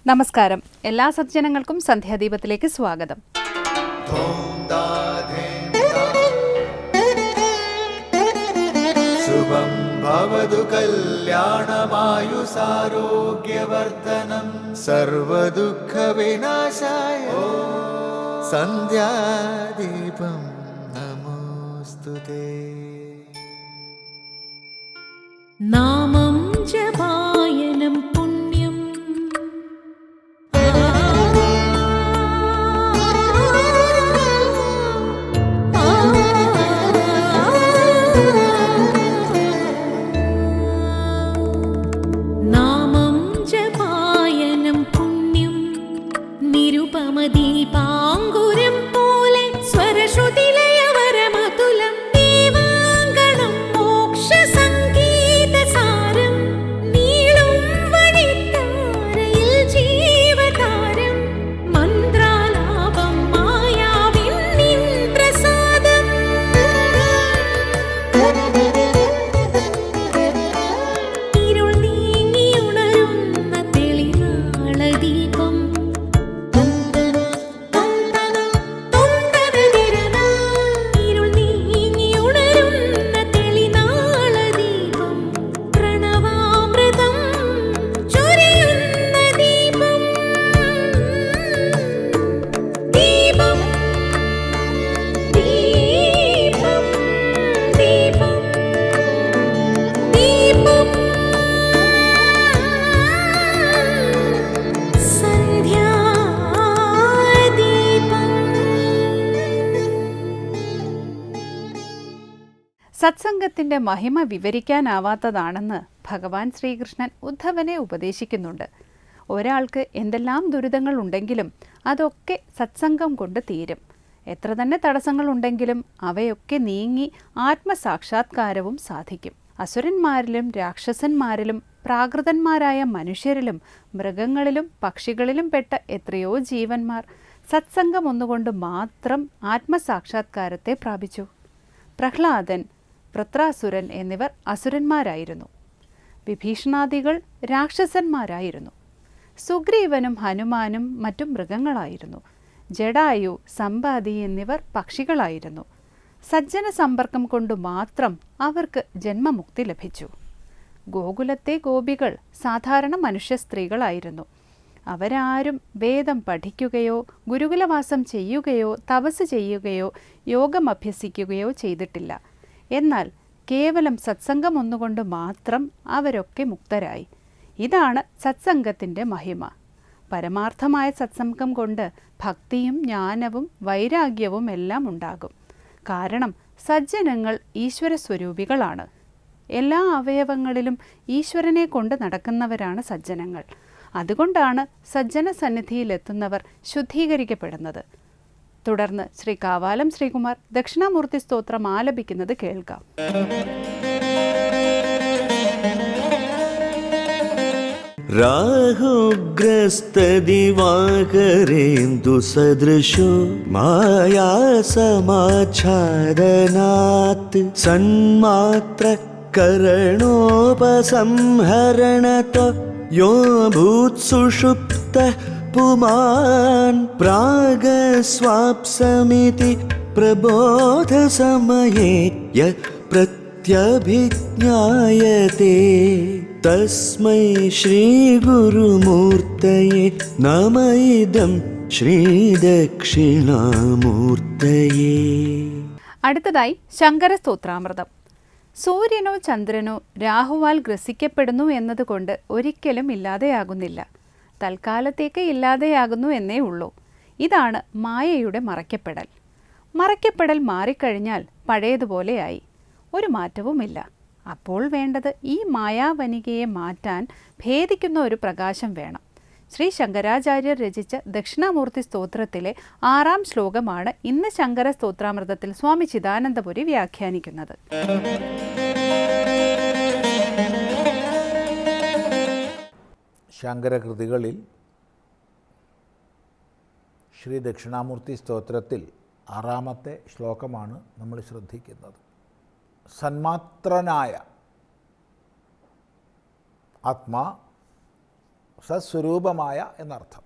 നമസ്കാരം. എല്ലാ സജ്ജനങ്ങൾക്കും സന്ധ്യാദീപത്തിലേക്ക് സ്വാഗതം. ശുഭം ഭവതു കല്യാണമായുസാരോഗ്യവർദ്ധനം സർവദുഃഖ വിനാശായ സന്ധ്യാദീപം നമോസ്തുതേ. നാമം ജപായനം പുണ്യം നാമം ജപായനം പുണ്യം നിരുപമദീപാങ്കുരം പോലെ സ്വരശ്രുതിലയവരമതുലം ദീവാങ്കണം മോക്ഷസംഗീതസാരം നീളും വഴിത്താരയിൽ ജീവതാരം മന്ത്രാലാപം മായാവിൻ നിൻ പ്രസാദം. ഇരുൾ നീങ്ങിയുണരുന്ന തെളിനാളദീപം ഇരുൾ നീങ്ങിയുണരുന്ന തെളിനാളദീപം പ്രണവാമൃതം ചൊരിയുന്ന ദീപം. ദീപം ദീപം ദീപം ദീപം സത്സംഗത്തിന്റെ മഹിമ വിവരിക്കാനാവാത്തതാണെന്ന് ഭഗവാൻ ശ്രീകൃഷ്ണൻ ഉദ്ധവനെ ഉപദേശിക്കുന്നുണ്ട്. ഒരാൾക്ക് എന്തെല്ലാം ദുരിതങ്ങൾ ഉണ്ടെങ്കിലും അതൊക്കെ സത്സംഗം കൊണ്ട് തീരും. എത്ര തന്നെ തടസ്സങ്ങളുണ്ടെങ്കിലും അവയൊക്കെ നീങ്ങി ആത്മസാക്ഷാത്കാരവും സാധിക്കും. അസുരന്മാരിലും രാക്ഷസന്മാരിലും പ്രാകൃതന്മാരായ മനുഷ്യരിലും മൃഗങ്ങളിലും പക്ഷികളിലും പെട്ട എത്രയോ ജീവന്മാർ സത്സംഗം ഒന്നുകൊണ്ട് മാത്രം ആത്മസാക്ഷാത്കാരത്തെ പ്രാപിച്ചു. പ്രഹ്ലാദൻ, വൃത്രാസുരൻ എന്നിവർ അസുരന്മാരായിരുന്നു. വിഭീഷണാദികൾ രാക്ഷസന്മാരായിരുന്നു. സുഗ്രീവനും ഹനുമാനും മറ്റു മൃഗങ്ങളായിരുന്നു. ജടായു, സമ്പാദി എന്നിവർ പക്ഷികളായിരുന്നു. സജ്ജന സമ്പർക്കം കൊണ്ടു മാത്രം അവർക്ക് ജന്മമുക്തി ലഭിച്ചു. ഗോകുലത്തെ ഗോപികൾ സാധാരണ മനുഷ്യ സ്ത്രീകളായിരുന്നു. അവരാരും വേദം പഠിക്കുകയോ ഗുരുകുലവാസം ചെയ്യുകയോ തപസ് ചെയ്യുകയോ യോഗം അഭ്യസിക്കുകയോ ചെയ്തിട്ടില്ല. എന്നാൽ കേവലം സത്സംഗം ഒന്നുകൊണ്ട് മാത്രം അവരൊക്കെ മുക്തരായി. ഇതാണ് സത്സംഗത്തിൻ്റെ മഹിമ. പരമാർത്ഥമായ സത്സംഗം കൊണ്ട് ഭക്തിയും ജ്ഞാനവും വൈരാഗ്യവും എല്ലാം ഉണ്ടാകും. കാരണം സജ്ജനങ്ങൾ ഈശ്വരസ്വരൂപികളാണ്. എല്ലാ അവയവങ്ങളിലും ഈശ്വരനെ കൊണ്ട് നടക്കുന്നവരാണ് സജ്ജനങ്ങൾ. അതുകൊണ്ടാണ് സജ്ജന സന്നിധിയിലെത്തുന്നവർ ശുദ്ധീകരിക്കപ്പെടുന്നത്. തുടർന്ന് ശ്രീ കാവാലം ശ്രീകുമാർ ദക്ഷിണാമൂർത്തി സ്തോത്രം ആലപിക്കുന്നത് കേൾക്കാം. രാഹുഗ്രസ്തദിവാകരേന്ദു സദൃശോ മായാസമാച്ഛാദനാത് സന്മാത്ര കരണോപസംഹരണതോ യോ ഭൂത്സുഷുപ്തഃ പുമാൻ പ്രാഗസ്വാപ്സമിതി പ്രബോധസമയേ യ പ്രത്യഭിജ്ഞായത്തെ തസ്മൈ ശ്രീഗുരുമൂർത്തയേ നമ ഇദം ശ്രീദക്ഷിണാമൂർത്തയേ. അടുത്തതായി ശങ്കരസ്തോത്രാമൃതം. സൂര്യനോ ചന്ദ്രനോ രാഹുവാൽ ഗ്രസിക്കപ്പെടുന്നു എന്നതുകൊണ്ട് ഒരിക്കലും ഇല്ലാതെയാകുന്നില്ല. തൽക്കാലത്തേക്ക് ഇല്ലാതെയാകുന്നു എന്നേ ഉള്ളൂ. ഇതാണ് മായയുടെ മറയ്ക്കപ്പെടൽ. മറയ്ക്കപ്പെടൽ മാറിക്കഴിഞ്ഞാൽ പഴയതുപോലെയായി, ഒരു മാറ്റവുമില്ല. അപ്പോൾ വേണ്ടത് ഈ മായാവനികയെ മാറ്റാൻ ഭേദിക്കുന്ന ഒരു പ്രകാശം വേണം. ശ്രീ ശങ്കരാചാര്യർ രചിച്ച ദക്ഷിണാമൂർത്തി സ്തോത്രത്തിലെ 6-ാം ശ്ലോകമാണ് ഇന്ന് ശങ്കര സ്തോത്രാമൃതത്തിൽ സ്വാമി ചിദാനന്ദപുരി വ്യാഖ്യാനിക്കുന്നത്. ശങ്കരകൃതികളിൽ ശ്രീ ദക്ഷിണാമൂർത്തി സ്തോത്രത്തിൽ 6-ാമത്തെ ശ്ലോകമാണ് നമ്മൾ ശ്രദ്ധിക്കുന്നത്. സന്മാത്രനായ ആത്മാ സത്സ്വരൂപമായ എന്നർത്ഥം.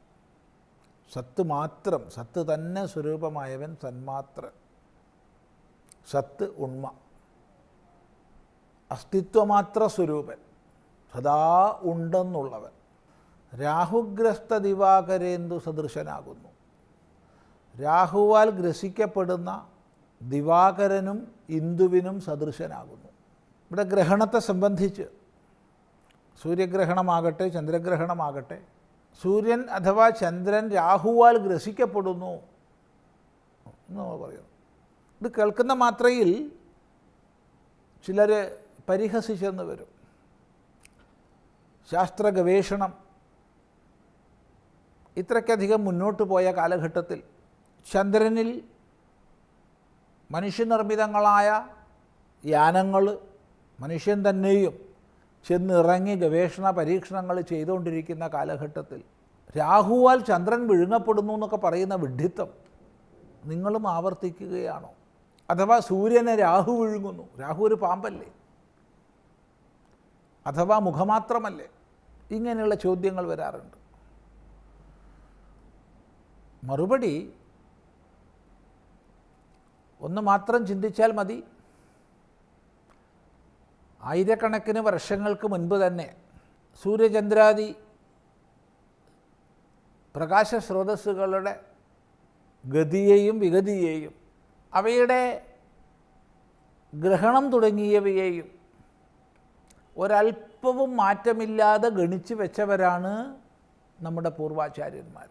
സത്ത് മാത്രം, സത്ത് തന്നെ സ്വരൂപമായവൻ സന്മാത്രൻ. സത്ത് ഉണ്മ, അസ്തിത്വമാത്ര സ്വരൂപൻ, സദാ ഉണ്ടെന്നുള്ളവൻ. രാഹുഗ്രസ്ത ദിവാകരേന്ദു സദൃശനാകുന്നു. രാഹുവാൽ ഗ്രസിക്കപ്പെടുന്ന ദിവാകരനും ഇന്ദുവിനും സദൃശനാകുന്നു. ഇവിടെ ഗ്രഹണത്തെ സംബന്ധിച്ച് സൂര്യഗ്രഹണമാകട്ടെ ചന്ദ്രഗ്രഹണമാകട്ടെ, സൂര്യൻ അഥവാ ചന്ദ്രൻ രാഹുവാൽ ഗ്രസിക്കപ്പെടുന്നു എന്ന് നമ്മൾ പറയുന്നു. ഇത് കേൾക്കുന്ന മാത്രയിൽ ചിലർ പരിഹസിച്ചെന്ന് വരും. ശാസ്ത്ര ഗവേഷണം ഇത്രയ്ക്കധികം മുന്നോട്ട് പോയ കാലഘട്ടത്തിൽ ചന്ദ്രനിൽ മനുഷ്യനിർമ്മിതങ്ങളായ യാനങ്ങൾ, മനുഷ്യൻ തന്നെയും ചെന്നിറങ്ങി ഗവേഷണ പരീക്ഷണങ്ങൾ ചെയ്തുകൊണ്ടിരിക്കുന്ന കാലഘട്ടത്തിൽ രാഹുവാൽ ചന്ദ്രൻ വിഴുങ്ങപ്പെടുന്നു എന്നൊക്കെ പറയുന്ന വിഡ്ഢിത്തം നിങ്ങളും ആവർത്തിക്കുകയാണോ? അഥവാ സൂര്യനെ രാഹു വിഴുങ്ങുന്നു, രാഹു ഒരു പാമ്പല്ലേ? അഥവാ മുഖമാത്രമല്ലേ? ഇങ്ങനെയുള്ള ചോദ്യങ്ങൾ വരാറുണ്ട്. മറുപടി ഒന്ന് മാത്രം ചിന്തിച്ചാൽ മതി. ആയിരക്കണക്കിന് വർഷങ്ങൾക്ക് മുൻപ് തന്നെ സൂര്യചന്ദ്രാദി പ്രകാശ സ്രോതസ്സുകളുടെ ഗതിയെയും വിഗതിയെയും അവയുടെ ഗ്രഹണം തുടങ്ങിയവയെയും ഒരല്പവും മാറ്റമില്ലാതെ ഗണിച്ച് വെച്ചവരാണ് നമ്മുടെ പൂർവാചാര്യന്മാർ.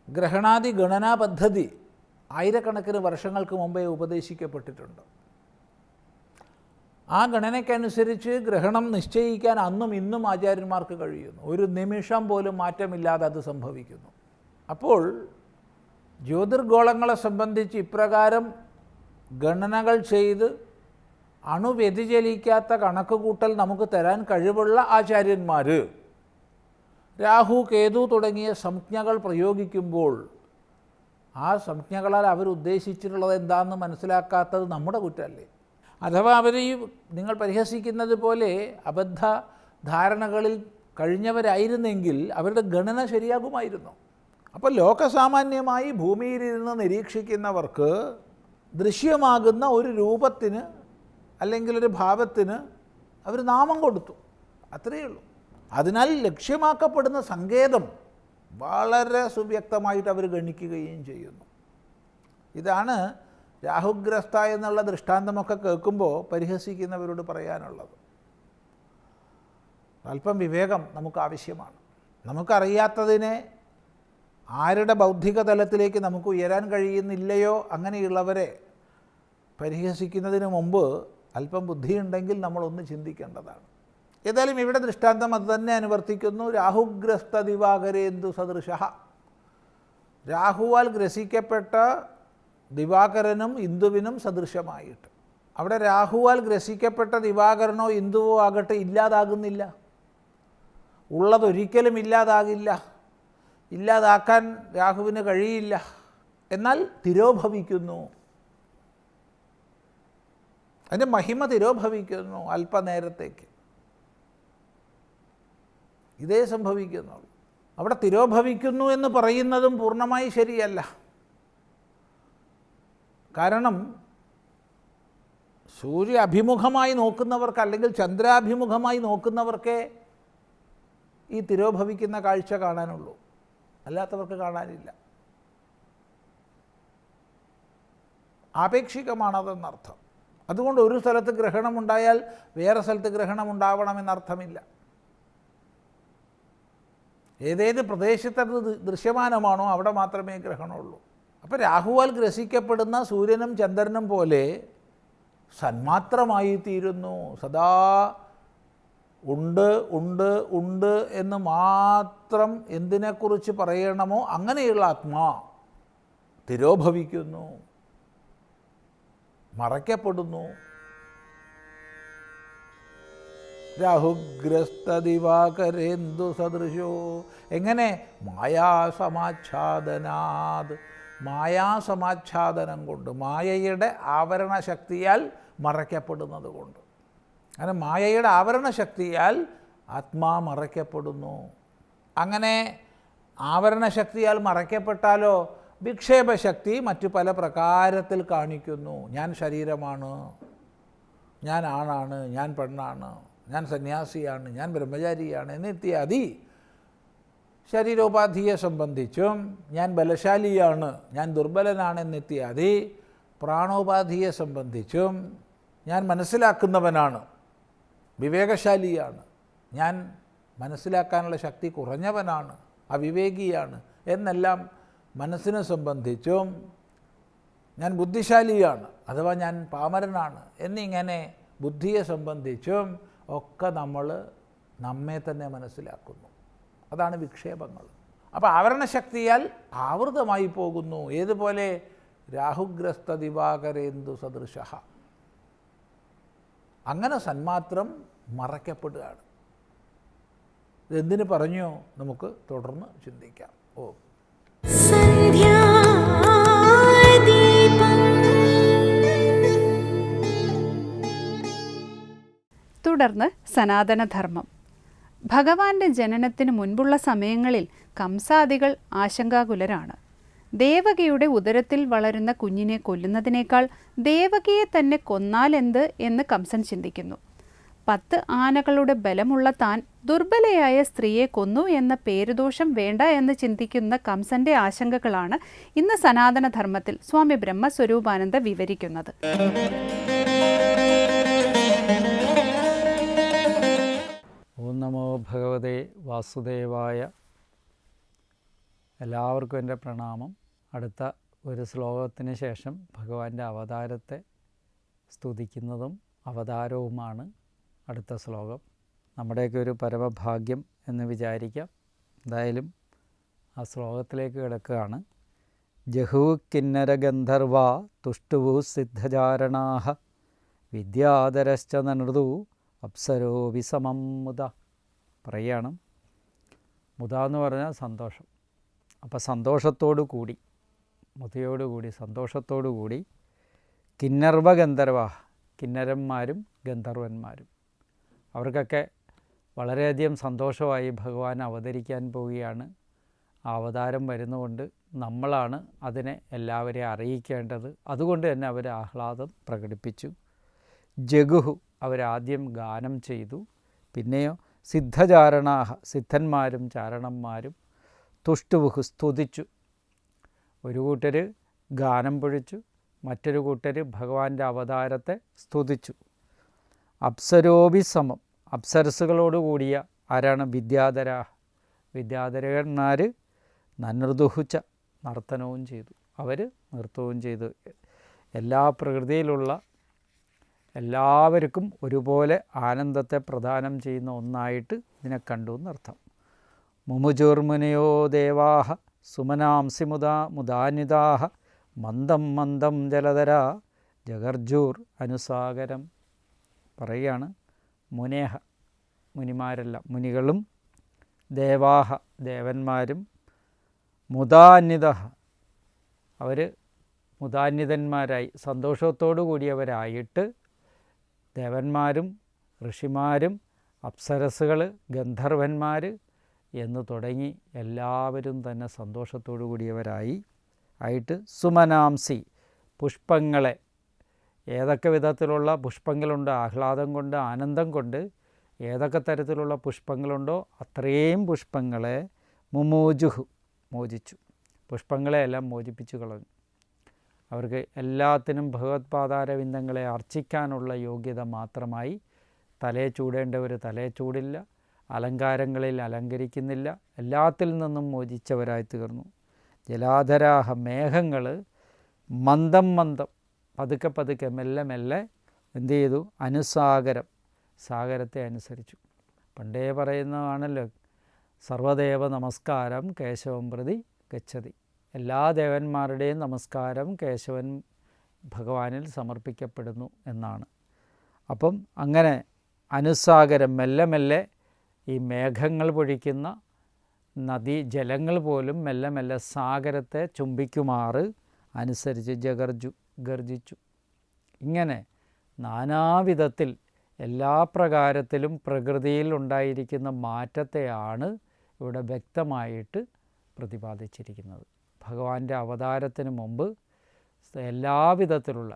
ഗ്രഹണാദി ഗണനാ പദ്ധതി ആയിരക്കണക്കിന് വർഷങ്ങൾക്ക് മുമ്പേ ഉപദേശിക്കപ്പെട്ടിട്ടുണ്ട്. ആ ഗണനയ്ക്കനുസരിച്ച് ഗ്രഹണം നിശ്ചയിക്കാൻ അന്നും ഇന്നും ആചാര്യന്മാർക്ക് കഴിയുന്നു. ഒരു നിമിഷം പോലും മാറ്റമില്ലാതെ അത് സംഭവിക്കുന്നു. അപ്പോൾ ജ്യോതിർഗോളങ്ങളെ സംബന്ധിച്ച് ഇപ്രകാരം ഗണനകൾ ചെയ്ത് അണുവ്യതിചലിക്കാത്ത കണക്കുകൂട്ടൽ നമുക്ക് തരാൻ കഴിവുള്ള ആചാര്യന്മാർ രാഹു കേതു തുടങ്ങിയ സംജ്ഞകൾ പ്രയോഗിക്കുമ്പോൾ ആ സംജ്ഞകളാൽ അവരുദ്ദേശിച്ചിട്ടുള്ളത് എന്താണെന്ന് മനസ്സിലാക്കാത്തത് നമ്മുടെ കുറ്റമല്ലേ? അഥവാ അവർ ഈ നിങ്ങൾ പരിഹസിക്കുന്നത് പോലെ അബദ്ധ ധാരണകളിൽ കഴിഞ്ഞവരായിരുന്നെങ്കിൽ അവരുടെ ഗണന ശരിയാകുമായിരുന്നു. അപ്പോൾ ലോകസാമാന്യമായി ഭൂമിയിലിരുന്ന് നിരീക്ഷിക്കുന്നവർക്ക് ദൃശ്യമാകുന്ന ഒരു രൂപത്തിന് അല്ലെങ്കിൽ ഒരു ഭാവത്തിന് അവർ നാമം കൊടുത്തു, അത്രയേ ഉള്ളൂ. അതിനാൽ ലക്ഷ്യമാക്കപ്പെടുന്ന സങ്കേതം വളരെ സുവ്യക്തമായിട്ട് അവർ ഗണിക്കുകയും ചെയ്യുന്നു. ഇതാണ് രാഹുഗ്രസ്ത എന്നുള്ള ദൃഷ്ടാന്തമൊക്കെ കേൾക്കുമ്പോൾ പരിഹസിക്കുന്നവരോട് പറയാനുള്ളത്. അല്പം വിവേകം നമുക്ക് ആവശ്യമാണ്. നമുക്കറിയാത്തതിനെ ആരുടെ ബൗദ്ധിക തലത്തിലേക്ക് നമുക്ക് ഉയരാൻ കഴിയുന്നില്ലയോ അങ്ങനെയുള്ളവരെ പരിഹസിക്കുന്നതിന് മുമ്പ് അല്പം ബുദ്ധിയുണ്ടെങ്കിൽ നമ്മളൊന്ന് ചിന്തിക്കേണ്ടതാണ്. ഏതായാലും ഇവിടെ ദൃഷ്ടാന്തം അത് തന്നെ അനുവർത്തിക്കുന്നു. രാഹുഗ്രസ്ത ദിവാകരേന്ദു സദൃശ, രാഹുവാൽ ഗ്രസിക്കപ്പെട്ട ദിവാകരനും ഇന്ദുവിനും സദൃശമായിട്ട്. അവിടെ രാഹുവാൽ ഗ്രസിക്കപ്പെട്ട ദിവാകരനോ ഇന്ദുവോ ആകട്ടെ ഇല്ലാതാകുന്നില്ല. ഉള്ളതൊരിക്കലും ഇല്ലാതാകില്ല, ഇല്ലാതാക്കാൻ രാഹുവിന് കഴിയില്ല. എന്നാൽ തിരോഭവിക്കുന്നു, അതിൻ്റെ മഹിമ തിരോഭവിക്കുന്നു അല്പനേരത്തേക്ക്. ഇതേ സംഭവിക്കുന്നുള്ളൂ. അവിടെ തിരോഭവിക്കുന്നു എന്ന് പറയുന്നതും പൂർണ്ണമായി ശരിയല്ല. കാരണം സൂര്യ അഭിമുഖമായി നോക്കുന്നവർക്ക് അല്ലെങ്കിൽ ചന്ദ്രാഭിമുഖമായി നോക്കുന്നവർക്കേ ഈ തിരോഭവിക്കുന്ന കാഴ്ച കാണാനുള്ളൂ, അല്ലാത്തവർക്ക് കാണാനില്ല. ആപേക്ഷികമാണതെന്നർത്ഥം. അതുകൊണ്ട് ഒരു സ്ഥലത്ത് ഗ്രഹണമുണ്ടായാൽ വേറെ സ്ഥലത്ത് ഗ്രഹണമുണ്ടാവണമെന്നർത്ഥമില്ല. ഏതേത് പ്രദേശത്തത് ദൃശ്യമാനമാണോ അവിടെ മാത്രമേ ഗ്രഹണമുള്ളൂ. അപ്പോൾ രാഹുവാൽ ഗ്രസിക്കപ്പെടുന്ന സൂര്യനും ചന്ദ്രനും പോലെ സന്മാത്രമായി തീരുന്നു. സദാ ഉണ്ട് ഉണ്ട് ഉണ്ട് എന്ന് മാത്രം എന്തിനെക്കുറിച്ച് പറയണമോ അങ്ങനെയുള്ള ആത്മാ തിരോഭവിക്കുന്നു, മറയ്ക്കപ്പെടുന്നു. രാഹുഗ്രസ്ത ദിവാകരേന്ദു സദൃശോ, എങ്ങനെ? മായാസമാച്ഛാദനാത്, മായാസമാച്ഛാദനം കൊണ്ട്, മായയുടെ ആവരണ ശക്തിയാൽ മറയ്ക്കപ്പെടുന്നത് കൊണ്ട്. അങ്ങനെ മായയുടെ ആവരണ ശക്തിയാൽ ആത്മാ മറയ്ക്കപ്പെടുന്നു. അങ്ങനെ ആവരണശക്തിയാൽ മറയ്ക്കപ്പെട്ടാലോ വിക്ഷേപശക്തി മറ്റു പല പ്രകാരത്തിൽ കാണിക്കുന്നു. ഞാൻ ശരീരമാണ്, ഞാൻ ആണാണ്, ഞാൻ പെണ്ണാണ്, ഞാൻ സന്യാസിയാണ്, ഞാൻ ബ്രഹ്മചാരിയാണ് എന്നിത്യാദി ശരീരോപാധിയെ സംബന്ധിച്ചും ഞാൻ ബലശാലിയാണ്, ഞാൻ ദുർബലനാണെന്നിത്യാദി പ്രാണോപാധിയെ സംബന്ധിച്ചും ഞാൻ മനസ്സിലാക്കുന്നവനാണ്, വിവേകശാലിയാണ്, ഞാൻ മനസ്സിലാക്കാനുള്ള ശക്തി കുറഞ്ഞവനാണ്, അവിവേകിയാണ് എന്നെല്ലാം മനസ്സിനെ സംബന്ധിച്ചും ഞാൻ ബുദ്ധിശാലിയാണ് അഥവാ ഞാൻ പാമരനാണ് എന്നിങ്ങനെ ബുദ്ധിയെ സംബന്ധിച്ചും ഒക്കെ നമ്മൾ നമ്മെ തന്നെ മനസ്സിലാക്കുന്നു. അതാണ് വിക്ഷേപങ്ങൾ. അപ്പോൾ ആവരണശക്തിയാൽ ആവൃതമായി പോകുന്നു. ഏതുപോലെ രാഹുഗ്രസ്ത ദിവാകരേന്ദു സദൃശ. അങ്ങനെ സന്മാത്രം മറയ്ക്കപ്പെടുകയാണ്. ഇതെന്തിനു പറഞ്ഞു നമുക്ക് തുടർന്ന് ചിന്തിക്കാം. തുടർന്ന് സനാതനധർമ്മം. ഭഗവാന്റെ ജനനത്തിന് മുൻപുള്ള സമയങ്ങളിൽ കംസാദികൾ ആശങ്കാകുലരാണ്. ദേവകിയുടെ ഉദരത്തിൽ വളരുന്ന കുഞ്ഞിനെ കൊല്ലുന്നതിനേക്കാൾ ദേവകിയെ തന്നെ കൊന്നാലെന്ത് എന്ന് കംസൻ ചിന്തിക്കുന്നു. 10 ആനകളുടെ ബലമുള്ള താൻ ദുർബലയായ സ്ത്രീയെ കൊന്നു എന്ന പേരുദോഷം വേണ്ട എന്ന് ചിന്തിക്കുന്ന കംസന്റെ ആശങ്കകളാണ് ഇന്ന് സനാതനധർമ്മത്തിൽ സ്വാമി ബ്രഹ്മസ്വരൂപാനന്ദ വിവരിക്കുന്നത്. ഓം നമോ ഭഗവതേ വാസുദേവായ. എല്ലാവർക്കും എൻ്റെ പ്രണാമം. അടുത്ത ഒരു ശ്ലോകത്തിന് ശേഷം ഭഗവാന്റെ അവതാരത്തെ സ്തുതിക്കുന്നതും അവതാരവുമാണ് അടുത്ത ശ്ലോകം. നമ്മുടെയൊക്കെ ഒരു പരമഭാഗ്യം എന്ന് വിചാരിക്കാം. എന്തായാലും ആ ശ്ലോകത്തിലേക്ക് കിടക്കുകയാണ്. ജഹു കിന്നര ഗന്ധർവ തുഷ്ടുവു സിദ്ധചാരണാഹ വിദ്യാധരശ്ച നനൃതു അപ്സരോ വിസമം മുത. പറയുകയാണ്. മുത എന്ന് പറഞ്ഞാൽ സന്തോഷം. അപ്പോൾ സന്തോഷത്തോടു കൂടി, മുതയോടുകൂടി സന്തോഷത്തോടു കൂടി കിന്നർവ ഗന്ധർവ, കിന്നരന്മാരും ഗന്ധർവന്മാരും അവർക്കൊക്കെ വളരെയധികം സന്തോഷമായി ഭഗവാൻ അവതരിക്കാൻ പോവുകയാണ്. ആ അവതാരം വരുന്നതുകൊണ്ട് നമ്മളാണ് അതിനെ എല്ലാവരെയും അറിയിക്കേണ്ടത്. അതുകൊണ്ട് തന്നെ അവർ ആഹ്ലാദം പ്രകടിപ്പിച്ചു. ജഗുഹു, അവരാദ്യം ഗാനം ചെയ്തു. പിന്നെയോ സിദ്ധചാരണാഹ, സിദ്ധന്മാരും ചാരണന്മാരും തുഷ്ടുവുഹു, സ്തുതിച്ചു. ഒരു കൂട്ടർ ഗാനം പൊഴിച്ചു, മറ്റൊരു കൂട്ടർ ഭഗവാന്റെ അവതാരത്തെ സ്തുതിച്ചു. അപ്സരോഭിസമം, അപ്സരസുകളോടുകൂടിയ ആരാണ്? വിദ്യാധരാഹ, വിദ്യാധരന്മാർ നനൃതുഹുച്ച, നർത്തനവും ചെയ്തു. അവർ നൃത്തവും ചെയ്തു. എല്ലാ പ്രകൃതിയിലുള്ള എല്ലാവർക്കും ഒരുപോലെ ആനന്ദത്തെ പ്രദാനം ചെയ്യുന്ന ഒന്നായിട്ട് ഇതിനെ കണ്ടു എന്നർത്ഥം. മുമുജുർമുനയോ ദേവാഹ സുമനാംസി മുദാനിതാഹ മന്ദം മന്ദം ജലധര ജഗർജൂർ അനുസാഗരം. പറയുകയാണ്. മുനേഹ, മുനിമാരല്ല, മുനികളും ദേവാഹ, ദേവന്മാരും മുദാന്വിത, അവർ മുദാന്വിതന്മാരായി സന്തോഷത്തോടു കൂടിയവരായിട്ട് ദേവന്മാരും ഋഷിമാരും അപ്സരസുകൾ ഗന്ധർവന്മാർ എന്ന് തുടങ്ങി എല്ലാവരും തന്നെ സന്തോഷത്തോടു കൂടിയവരായി ആയിട്ട് സുമനാംസി, പുഷ്പങ്ങളെ, ഏതൊക്കെ വിധത്തിലുള്ള പുഷ്പങ്ങളുണ്ട്, ആഹ്ലാദം കൊണ്ട് ആനന്ദം കൊണ്ട് ഏതൊക്കെ തരത്തിലുള്ള പുഷ്പങ്ങളുണ്ടോ അത്രയും പുഷ്പങ്ങളെ മുമോജുഹു, മോചിച്ചു. പുഷ്പങ്ങളെയെല്ലാം മോചിപ്പിച്ചു കളഞ്ഞു. അവർക്ക് എല്ലാത്തിനും ഭഗവത്പാദാരവിന്ദങ്ങളെ അർച്ചിക്കാനുള്ള യോഗ്യത മാത്രമായി. തലയെ ചൂടേണ്ടവർ തലയെ ചൂടില്ല, അലങ്കാരങ്ങളിൽ അലങ്കരിക്കുന്നില്ല, എല്ലാത്തിൽ നിന്നും മോചിച്ചവരായി തീർന്നു. ജലാധരാഹ, മേഘങ്ങൾ മന്ദം മന്ദം, പതുക്കെ പതുക്കെ മെല്ലെ മെല്ലെ എന്തു ചെയ്തു? അനുസാഗരം, സാഗരത്തെ അനുസരിച്ചു. പണ്ടേ പറയുന്നതാണല്ലോ, സർവദേവ നമസ്കാരം കേശവം പ്രതി ഗച്ഛതി. എല്ലാ ദേവന്മാരുടെയും നമസ്കാരം കേശവൻ ഭഗവാനിൽ സമർപ്പിക്കപ്പെടുന്നു എന്നാണ്. അപ്പം അങ്ങനെ അനുസാഗരം, മെല്ലെ മെല്ലെ ഈ മേഘങ്ങൾ പൊഴിക്കുന്ന നദീ ജലങ്ങൾ പോലും മെല്ലെ മെല്ലെ സാഗരത്തെ ചുംബിക്കുമാറ് അനുസരിച്ച് ഗർജിച്ചു. ഇങ്ങനെ നാനാവിധത്തിൽ എല്ലാ പ്രകാരത്തിലും പ്രകൃതിയിൽ ഉണ്ടായിരിക്കുന്ന മാറ്റത്തെയാണ് ഇവിടെ വ്യക്തമായിട്ട് പ്രതിപാദിച്ചിരിക്കുന്നത്. ഭഗവാന്റെ അവതാരത്തിന് മുമ്പ് എല്ലാവിധത്തിലുള്ള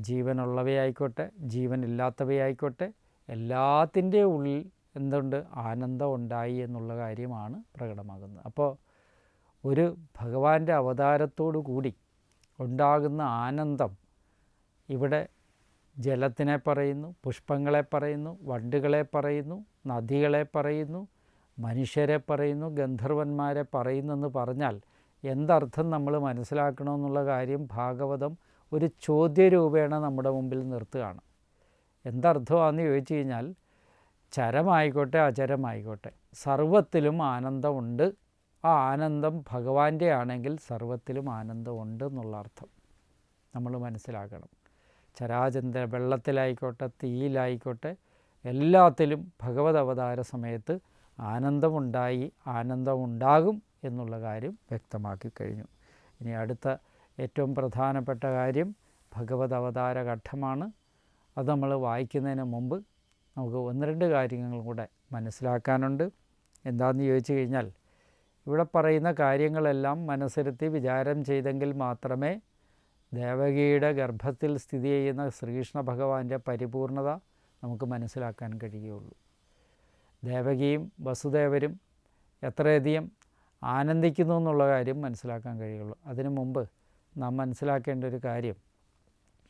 ജീവനുള്ളവയായിക്കോട്ടെ ജീവനില്ലാത്തവയായിക്കോട്ടെ എല്ലാത്തിൻ്റെ ഉള്ളിൽ എന്തുണ്ട്? ആനന്ദം ഉണ്ടായി എന്നുള്ള കാര്യമാണ് പ്രകടമാകുന്നത്. അപ്പോൾ ഒരു ഭഗവാന്റെ അവതാരത്തോടു കൂടി ഉണ്ടാകുന്ന ആനന്ദം ഇവിടെ ജലത്തിനെ പറയുന്നു, പുഷ്പങ്ങളെ പറയുന്നു, വണ്ടുകളെ പറയുന്നു, നദികളെ പറയുന്നു, മനുഷ്യരെ പറയുന്നു, ഗന്ധർവന്മാരെ പറയുന്നു എന്ന് പറഞ്ഞാൽ എന്തർത്ഥം നമ്മൾ മനസ്സിലാക്കണമെന്നുള്ള കാര്യം ഭാഗവതം ഒരു ചോദ്യരൂപേണ നമ്മുടെ മുമ്പിൽ നിർത്തുകയാണ്. എന്തർത്ഥമാണെന്ന് ചോദിച്ചു കഴിഞ്ഞാൽ ചരമായിക്കോട്ടെ അചരമായിക്കോട്ടെ സർവത്തിലും ആനന്ദമുണ്ട്. ആ ആനന്ദം ഭഗവാന്റെ ആണെങ്കിൽ സർവത്തിലും ആനന്ദമുണ്ട് എന്നുള്ള അർത്ഥം നമ്മൾ മനസ്സിലാക്കണം. ചരാചന്ദ്ര വെള്ളത്തിലായിക്കോട്ടെ തീയിലായിക്കോട്ടെ എല്ലാത്തിലും ഭഗവത് അവതാര സമയത്ത് ആനന്ദമുണ്ടായി ആനന്ദമുണ്ടാകും എന്നുള്ള കാര്യം വ്യക്തമാക്കി കഴിഞ്ഞു. ഇനി അടുത്ത ഏറ്റവും പ്രധാനപ്പെട്ട കാര്യം ഭഗവത് അവതാര ഘട്ടമാണ്. അത് നമ്മൾ വായിക്കുന്നതിന് മുമ്പ് നമുക്ക് ഒന്ന് രണ്ട് കാര്യങ്ങൾ കൂടെ മനസ്സിലാക്കാനുണ്ട്. എന്താണെന്ന് ചോദിച്ചു കഴിഞ്ഞാൽ ഇവിടെ പറയുന്ന കാര്യങ്ങളെല്ലാം മനസ്സിരുത്തി വിചാരം ചെയ്തെങ്കിൽ മാത്രമേ ദേവകിയുടെ ഗർഭത്തിൽ സ്ഥിതി ചെയ്യുന്ന ശ്രീകൃഷ്ണ ഭഗവാന്റെ പരിപൂർണത നമുക്ക് മനസ്സിലാക്കാൻ കഴിയുകയുള്ളൂ. ദേവകിയും വസുദേവരും എത്രയധികം ആനന്ദിക്കുന്നു എന്നുള്ള കാര്യം മനസ്സിലാക്കാൻ കഴിയുള്ളൂ. അതിനു മുമ്പ് നാം മനസ്സിലാക്കേണ്ട ഒരു കാര്യം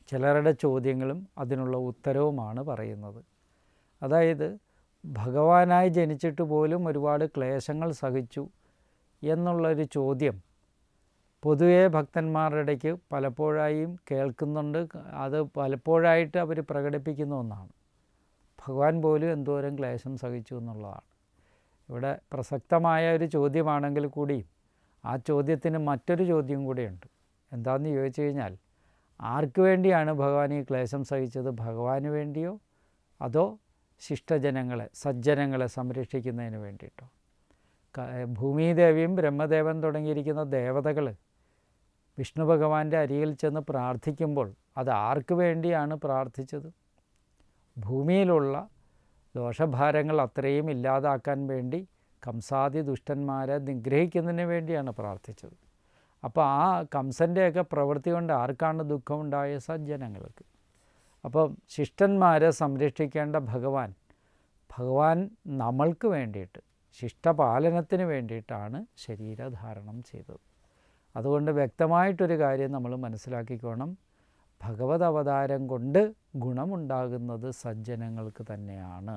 ചിലരുടെ ചോദ്യങ്ങളും അതിനുള്ള ഉത്തരവുമാണ് പറയുന്നത്. അതായത് ഭഗവാനായി ജനിച്ചിട്ട് പോലും ഒരുപാട് ക്ലേശങ്ങൾ സഹിച്ചു എന്നുള്ളൊരു ചോദ്യം പൊതുവേ ഭക്തന്മാരുടെ ഇടയ്ക്ക് പലപ്പോഴായും കേൾക്കുന്നുണ്ട്. അത് പലപ്പോഴായിട്ട് അവർ പ്രകടിപ്പിക്കുന്ന ഒന്നാണ്. ഭഗവാൻ പോലും എന്തോരം ക്ലേശം സഹിച്ചു എന്നുള്ളതാണ്. ഇവിടെ പ്രസക്തമായ ഒരു ചോദ്യമാണെങ്കിൽ കൂടിയും ആ ചോദ്യത്തിന് മറ്റൊരു ചോദ്യം കൂടെയുണ്ട്. എന്താണെന്ന് ചോദിച്ചു കഴിഞ്ഞാൽ ആർക്ക് വേണ്ടിയാണ് ഭഗവാൻ ഈ ക്ലേശം സഹിച്ചത്? ഭഗവാന് വേണ്ടിയോ അതോ ശിഷ്ടജനങ്ങളെ സജ്ജനങ്ങളെ സംരക്ഷിക്കുന്നതിന് വേണ്ടിയിട്ടോ? ഭൂമിദേവിയും ബ്രഹ്മദേവൻ തുടങ്ങിയിരിക്കുന്ന ദേവതകൾ വിഷ്ണു ഭഗവാന്റെ അരികിൽ ചെന്ന് പ്രാർത്ഥിക്കുമ്പോൾ അത് ആർക്ക് വേണ്ടിയാണ് പ്രാർത്ഥിച്ചത്? ഭൂമിയിലുള്ള ദോഷഭാരങ്ങൾ അത്രയും ഇല്ലാതാക്കാൻ വേണ്ടി കംസാദി ദുഷ്ടന്മാരെ നിഗ്രഹിക്കുന്നതിന് വേണ്ടിയാണ് പ്രാർത്ഥിച്ചത്. അപ്പോൾ ആ കംസൻ്റെയൊക്കെ പ്രവൃത്തി കൊണ്ട് ആർക്കാണ് ദുഃഖമുണ്ടായ? സജ്ജനങ്ങൾക്ക്. അപ്പം ശിഷ്ടന്മാരെ സംരക്ഷിക്കേണ്ട ഭഗവാൻ നമ്മൾക്ക് വേണ്ടിയിട്ട് ശിഷ്ടപാലനത്തിന് വേണ്ടിയിട്ടാണ് ശരീരധാരണം ചെയ്തത്. അതുകൊണ്ട് വ്യക്തമായിട്ടൊരു കാര്യം നമ്മൾ മനസ്സിലാക്കിക്കോണം. ഭഗവത് അവതാരം കൊണ്ട് ഗുണമുണ്ടാകുന്നത് സജ്ജനങ്ങൾക്ക് തന്നെയാണ്,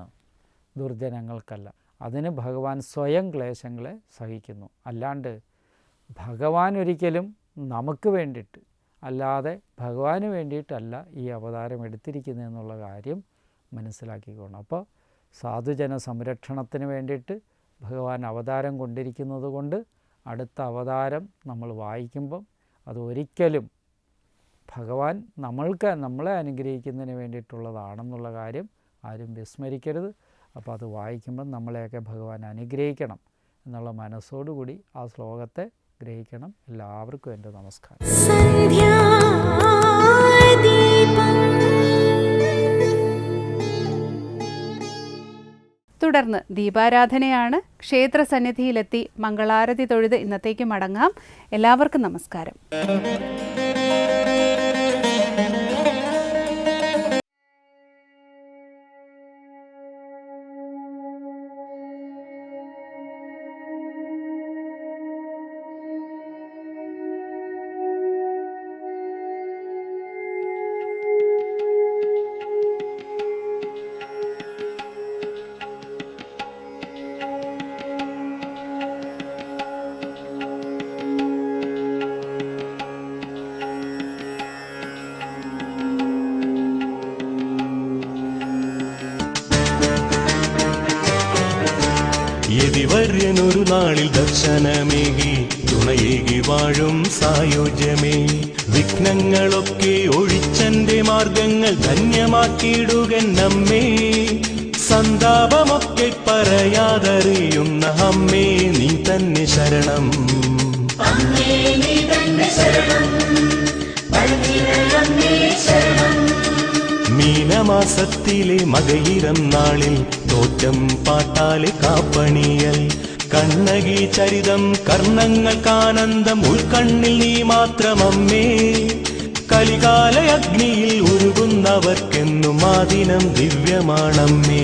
ദുർജനങ്ങൾക്കല്ല. അതിന് ഭഗവാൻ സ്വയം ക്ലേശങ്ങളെ സഹിക്കുന്നു. അല്ലാണ്ട് ഭഗവാൻ ഒരിക്കലും നമുക്ക് വേണ്ടിയിട്ട് അല്ലാതെ ഭഗവാന് വേണ്ടിയിട്ടല്ല ഈ അവതാരം എടുത്തിരിക്കുന്നതെന്നുള്ള കാര്യം മനസ്സിലാക്കിക്കോണം. അപ്പോൾ സാധുജന സംരക്ഷണത്തിന് വേണ്ടിയിട്ട് ഭഗവാൻ അവതാരം കൊണ്ടിരിക്കുന്നത് കൊണ്ട് അടുത്ത അവതാരം നമ്മൾ വായിക്കുമ്പം അത് ഒരിക്കലും ഭഗവാൻ നമ്മളെ അനുഗ്രഹിക്കുന്നതിന് വേണ്ടിയിട്ടുള്ളതാണെന്നുള്ള കാര്യം ആരും വിസ്മരിക്കരുത്. അപ്പോൾ അത് വായിക്കുമ്പം നമ്മളെയൊക്കെ ഭഗവാൻ അനുഗ്രഹിക്കണം എന്നുള്ള മനസ്സോടുകൂടി ആ ശ്ലോകത്തെ ഗ്രഹിക്കണം. എല്ലാവർക്കും എൻ്റെ നമസ്കാരം. തുടർന്ന് ദീപാരാധനയാണ്. ക്ഷേത്രസന്നിധിയിലെത്തി മംഗളാരതി തൊഴുത് ഇന്നത്തേക്ക് മടങ്ങാം. എല്ലാവർക്കും നമസ്കാരം. യതിവര്യനൊരു നാളിൽ ദർശനമേകി തുണയേകി വാഴും സായുജ്യമേ, വിഘ്നങ്ങളൊക്കെ ഒഴിച്ചന്റെ മാർഗങ്ങൾ ധന്യമാക്കിയിടുകൻ നമ്മേ. സന്താപമൊക്കെ പറയാതറിയുന്ന അമ്മേ നീ തന്നെ ശരണം. മീനമാസത്തിലെ മകയിരം നാളിൽ തോറ്റം പാട്ടാലെ കാപ്പണിയൽ കണ്ണകി ചരിതം കർണങ്ങൾക്കാനന്ദം ഉൾക്കണ്ണിൽ നീ മാത്രമമ്മേ കലികാല അഗ്നിയിൽ ഉരുകുന്നവർക്കെന്നും ആ ദിനം ദിവ്യമാണമ്മേ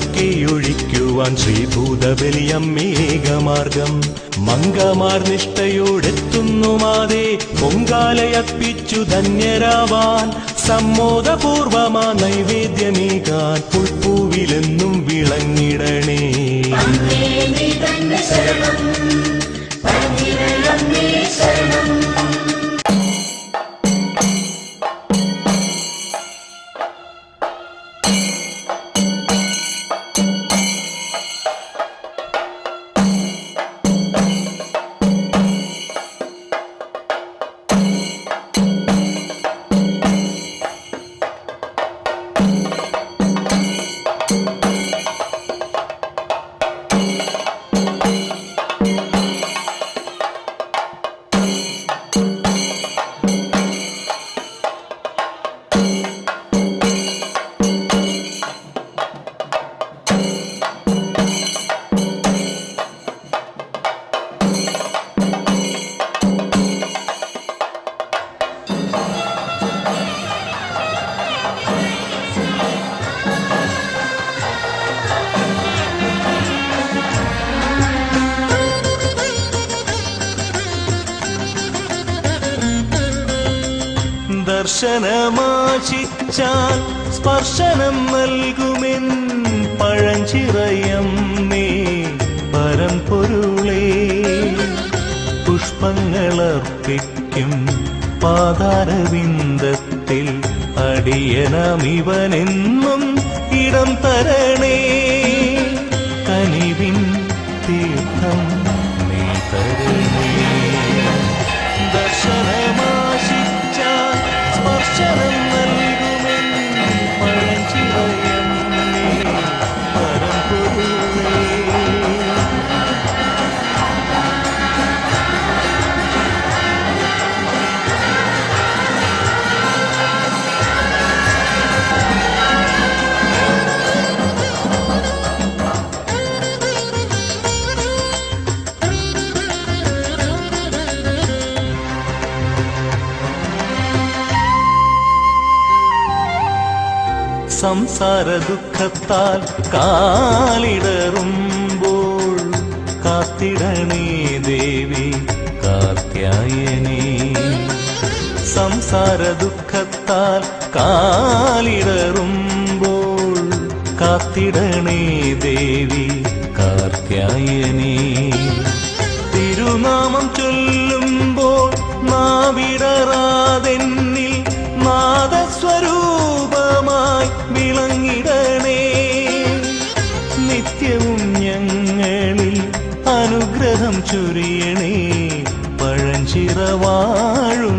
ഭൂതബാധകളൊക്കെയൊഴിക്കുവാൻ ശ്രീഭൂതബലിയമ്മേകമാർഗം മംഗമാർ നിഷ്ഠയോടെത്തുന്നു മാതേ പൊങ്കാലയർപ്പിച്ചു ധന്യരാവാൻ സമ്മോദപൂർവമാ നൈവേദ്യമേകാൻ പുൽപ്പൂവിലെന്നും വിളങ്ങിടണേ ദർശനമാശിച്ചാൽ സ്പർശനം നൽകുമെൻ പഴഞ്ചിറയമ്മേ പരമ്പൊരുളേ പുഷ്പങ്ങളർപ്പിക്കും പാതാരവിന്ദത്തിൽ അടിയനമിവനെന്നും ഇടം തരണേ കനിവിൻ തീർത്ഥം നീ തരണേ ദർശനമാശിച്ചാൽ സ്പർശനം നൽകുമെൻ പഴഞ്ചിറയമ്മേ പരമ്പൊരുളേ സംസാര ദുഃഖത്താൽ കാലിടറുമ്പോൾ കാത്തിടണേ ദേവി കാർത്യായനീ സംസാര ദുഃഖത്താൽ കാലിടറുമ്പോൾ കാത്തിടണേ ദേവി കാർത്യായനീ തിരുനാമം ചൊല്ലുമ്പോൾ നാവിടറാതെന്നിൽ നാദസ്വരൂപമായി വിളങ്ങിടണേ നിത്യവും ഞങ്ങളിൽ അനുഗ്രഹം ചൊരിയണേ പഴഞ്ചിറ വാഴും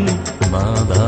നാദാ